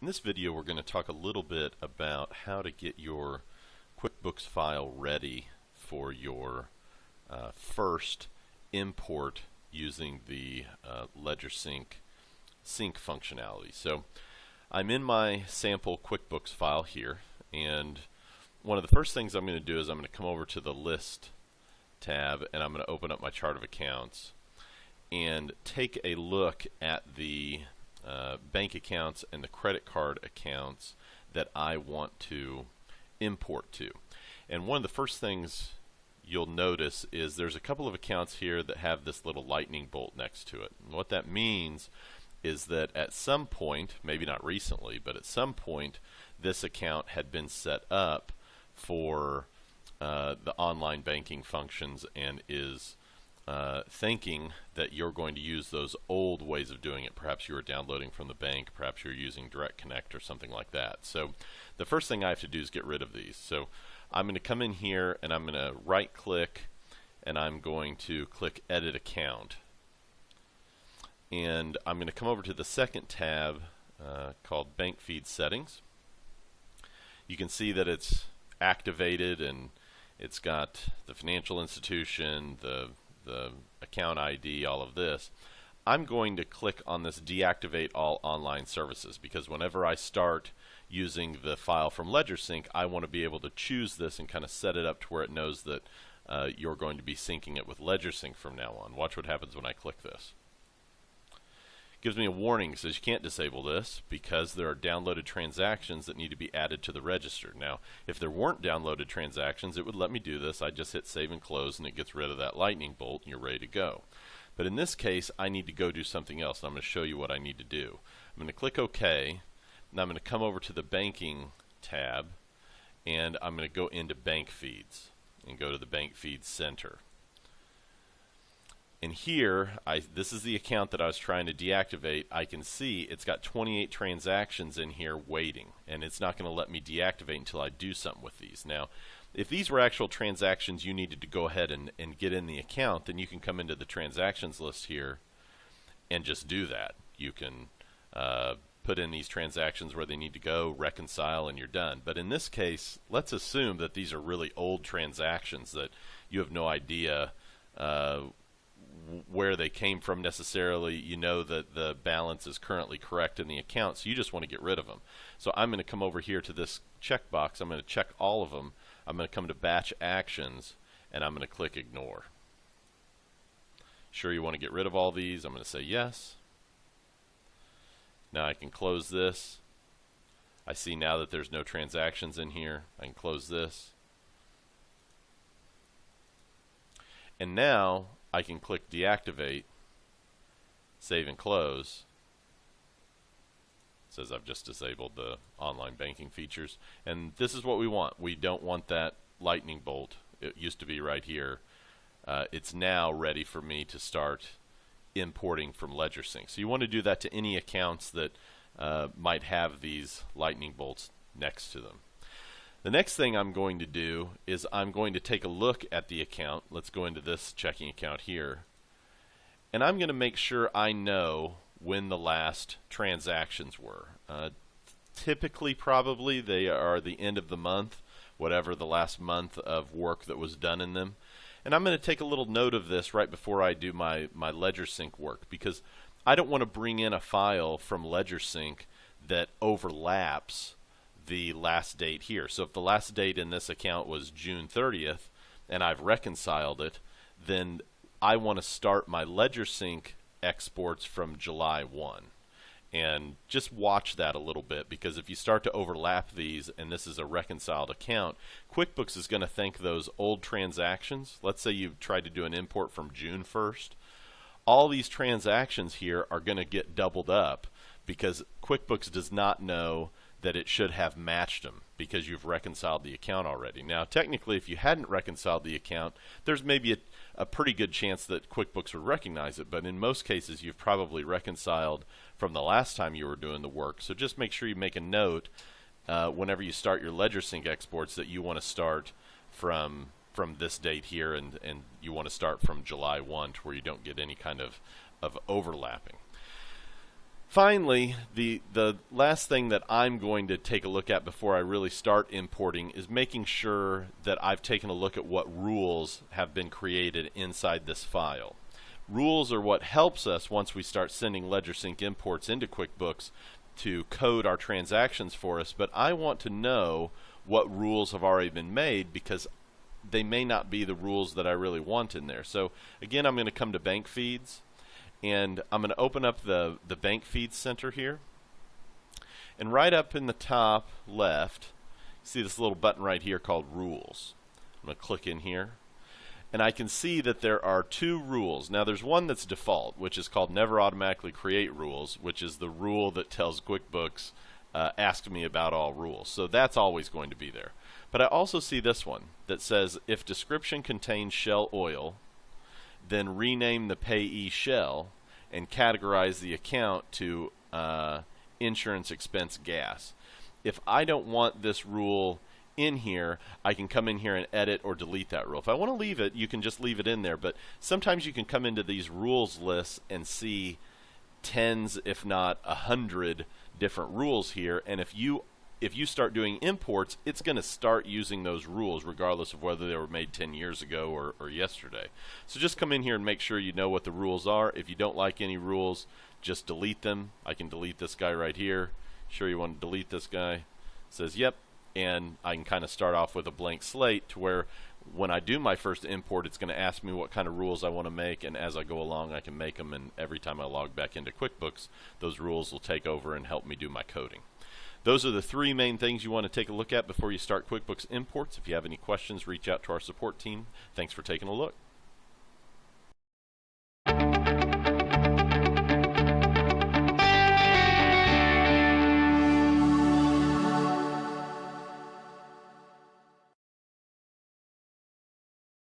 In this video, we're going to talk a little bit about how to get your QuickBooks file ready for your first import using the Ledgersync sync functionality. So I'm in my sample QuickBooks file here, and one of the first things I'm going to do is I'm going to come over to the List tab, and I'm going to open up my chart of accounts and take a look at the bank accounts and the credit card accounts that I want to import to. And one of the first things you'll notice is there's a couple of accounts here that have this little lightning bolt next to it. And what that means is that at some point, maybe not recently, but at some point this account had been set up for the online banking functions and is thinking that you're going to use those old ways of doing it. Perhaps you were downloading from the bank, perhaps you're using Direct Connect or something like that. So the first thing I have to do is get rid of these. So I'm going to come in here and I'm going to right click and I'm going to click Edit Account. And I'm going to come over to the second tab called Bank Feed Settings. You can see that it's activated and it's got the financial institution, the account ID, all of this. I'm going to click on this Deactivate All Online Services because whenever I start using the file from Ledgersync, I want to be able to choose this and kind of set it up to where it knows that you're going to be syncing it with Ledgersync from now on. Watch what happens when I click this. Gives me a warning. It says you can't disable this because there are downloaded transactions that need to be added to the register. Now, if there weren't downloaded transactions, it would let me do this. I just hit save and close and it gets rid of that lightning bolt and you're ready to go. But in this case, I need to go do something else, and I'm going to show you what I need to do. I'm going to click OK, and I'm going to come over to the Banking tab, and I'm going to go into Bank Feeds and go to the Bank Feeds Center. And here, this is the account that I was trying to deactivate. I can see it's got 28 transactions in here waiting, and it's not going to let me deactivate until I do something with these. Now, if these were actual transactions you needed to go ahead and get in the account, then you can come into the transactions list here and just do that. You can put in these transactions where they need to go, reconcile, and you're done. But in this case, let's assume that these are really old transactions that you have no idea where they came from necessarily. You know that the balance is currently correct in the account, so you just want to get rid of them. So I'm going to come over here to this checkbox. I'm going to check all of them. I'm going to come to Batch Actions, and I'm going to click Ignore. Sure you want to get rid of all these? I'm going to say yes. Now I can close this. I see now that there's no transactions in here. I can close this. And now I can click Deactivate, save and close. It says I've just disabled the online banking features. And this is what we want. We don't want that lightning bolt. It used to be right here. It's now ready for me to start importing from Ledgersync. So you want to do that to any accounts that might have these lightning bolts next to them. The next thing I'm going to do is I'm going to take a look at the account. Let's go into this checking account here. And I'm going to make sure I know when the last transactions were. Typically, probably, they are the end of the month, whatever the last month of work that was done in them. And I'm going to take a little note of this right before I do my Ledgersync work, because I don't want to bring in a file from Ledgersync that overlaps the last date here. So if the last date in this account was June 30th and I've reconciled it, then I want to start my Ledgersync exports from July 1. And just watch that a little bit, because if you start to overlap these and this is a reconciled account, QuickBooks is going to think those old transactions. Let's say you've tried to do an import from June 1st. All these transactions here are going to get doubled up because QuickBooks does not know that it should have matched them because you've reconciled the account already. Now, technically, if you hadn't reconciled the account, there's maybe a pretty good chance that QuickBooks would recognize it, but in most cases, you've probably reconciled from the last time you were doing the work. So just make sure you make a note whenever you start your Ledgersync exports that you want to start from this date here, and you want to start from July 1 to where you don't get any kind of overlapping. Finally, the last thing that I'm going to take a look at before I really start importing is making sure that I've taken a look at what rules have been created inside this file. Rules are what helps us once we start sending Ledgersync imports into QuickBooks to code our transactions for us, but I want to know what rules have already been made because they may not be the rules that I really want in there. So again, I'm going to come to Bank Feeds, and I'm going to open up the Bank Feeds Center here. And right up in the top left, see this little button right here called Rules. I'm going to click in here. And I can see that there are two rules. Now there's one that's default, which is called Never Automatically Create Rules, which is the rule that tells QuickBooks, ask me about all rules. So that's always going to be there. But I also see this one that says, if description contains Shell Oil, then rename the payee Shell and categorize the account to insurance expense gas. If I don't want this rule in here, I can come in here and edit or delete that rule. If I want to leave it, you can just leave it in there, but sometimes you can come into these rules lists and see tens, if not 100 different rules here, and if you start doing imports, it's going to start using those rules regardless of whether they were made 10 years ago or yesterday. So just come in here and make sure you know what the rules are. If you don't like any rules, just delete them. I can delete this guy right here. Sure you want to delete this guy? It says yep, and I can kind of start off with a blank slate to where when I do my first import, it's going to ask me what kind of rules I want to make, and as I go along I can make them, and every time I log back into QuickBooks, those rules will take over and help me do my coding. Those are the three main things you want to take a look at before you start QuickBooks imports. If you have any questions, reach out to our support team. Thanks for taking a look.